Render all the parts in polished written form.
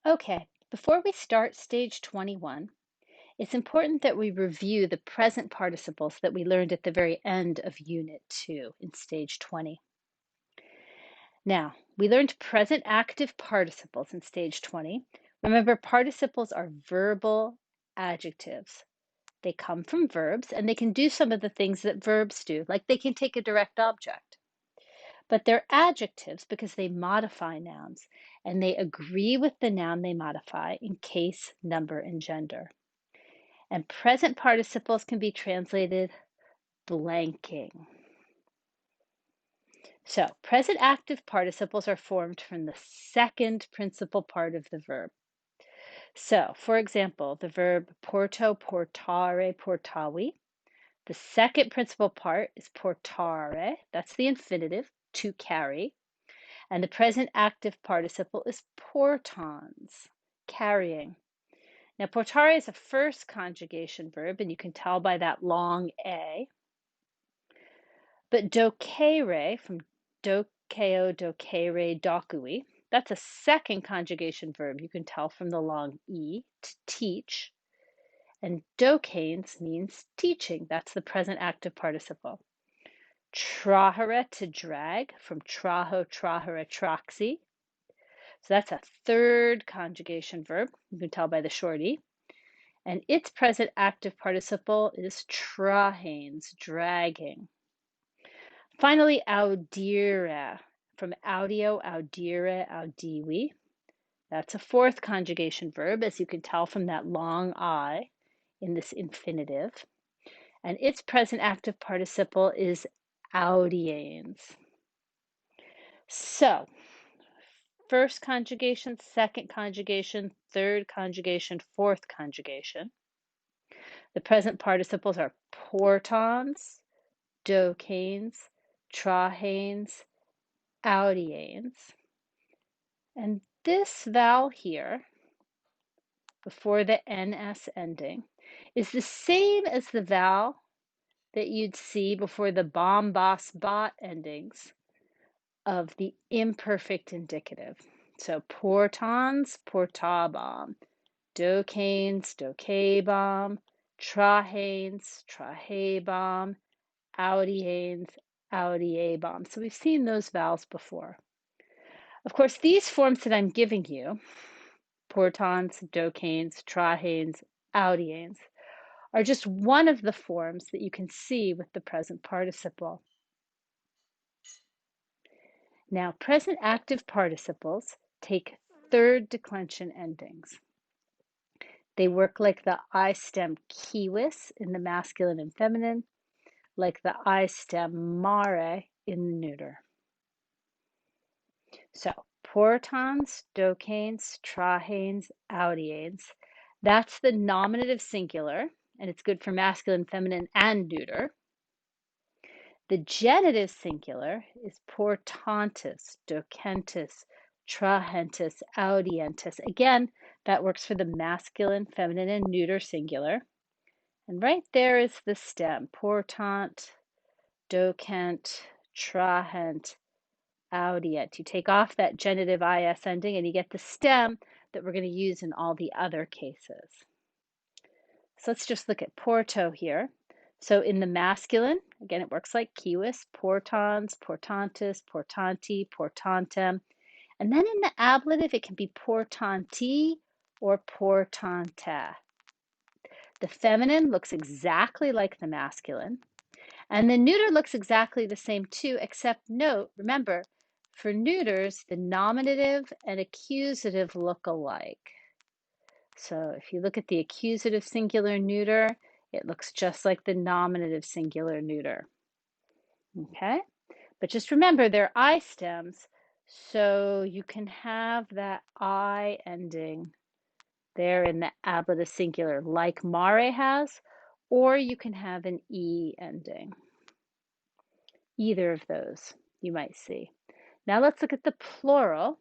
Okay, before we start stage 21, it's important that we review the present participles that we learned at the very end of Unit 2 in stage 20. Now, we learned present active participles in stage 20. Remember, participles are verbal adjectives. They come from verbs and they can do some of the things that verbs do, like they can take a direct object. But they're adjectives because they modify nouns and they agree with the noun they modify in case, number, and gender. And present participles can be translated blanking. So present active participles are formed from the second principal part of the verb. So, for example, the verb porto, portare, portavi. The second principal part is portare. That's the infinitive, to carry. And the present active participle is portans, carrying. Now, portare is a first conjugation verb, and you can tell by that long A. But docere, from dokeo, docere, dokui, that's a second conjugation verb. You can tell from the long E, to teach. And dokanes means teaching. That's the present active participle. Trahere, to drag, from traho, trahere, traxi. So that's a third conjugation verb. You can tell by the short E. And its present active participle is trahanes, dragging. Finally, audire, from audio, audire, audivi. That's a fourth conjugation verb, as you can tell from that long I in this infinitive. And its present active participle is audiens. So, first conjugation, second conjugation, third conjugation, fourth conjugation. The present participles are portans, dokanes, trahanes, audianes. And this vowel here, before the NS ending, is the same as the vowel that you'd see before the bom, bos, bot endings of the imperfect indicative. So portans, portabam, dokanes, dokabam, trahanes, trahabam, audianes, audiabam. So we've seen those vowels before. Of course, these forms that I'm giving you, portans, dokanes, trahanes, audianes, are just one of the forms that you can see with the present participle. Now, present active participles take third declension endings. They work like the I stem kiwis in the masculine and feminine, like the I stem mare in the neuter. So, portans, dokanes, trahanes, audianes. That's the nominative singular, and it's good for masculine, feminine, and neuter. The genitive singular is portantis, docentis, trahentis, audientis. Again, that works for the masculine, feminine, and neuter singular. And right there is the stem, portant, docent, trahent, audient. You take off that genitive is ending and you get the stem that we're going to use in all the other cases. So let's just look at porto here. So in the masculine, again, it works like kiwis, portans, portantis, portanti, portantem. And then in the ablative, it can be portanti or portanta. The feminine looks exactly like the masculine. And the neuter looks exactly the same too, except note, remember, for neuters, the nominative and accusative look alike. So if you look at the accusative singular neuter, it looks just like the nominative singular neuter. Okay? But just remember, they're I stems, so you can have that I ending there in the ablative singular, like mare has, or you can have an E ending. Either of those you might see. Now let's look at the plural.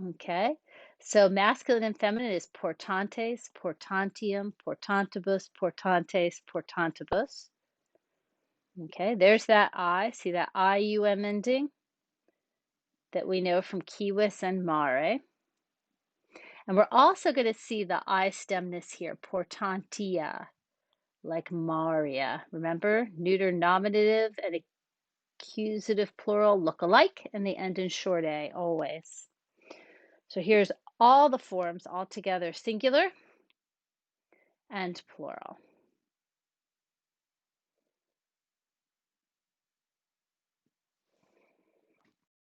Okay, so masculine and feminine is portantes, portantium, portantibus, portantes, portantibus. Okay, there's that I. See that IUM ending that we know from kiwis and mare. And we're also going to see the I stemness here, portantia, like Maria. Remember, neuter nominative and accusative plural look alike, and they end in short A always. So here's all the forms all together, singular and plural.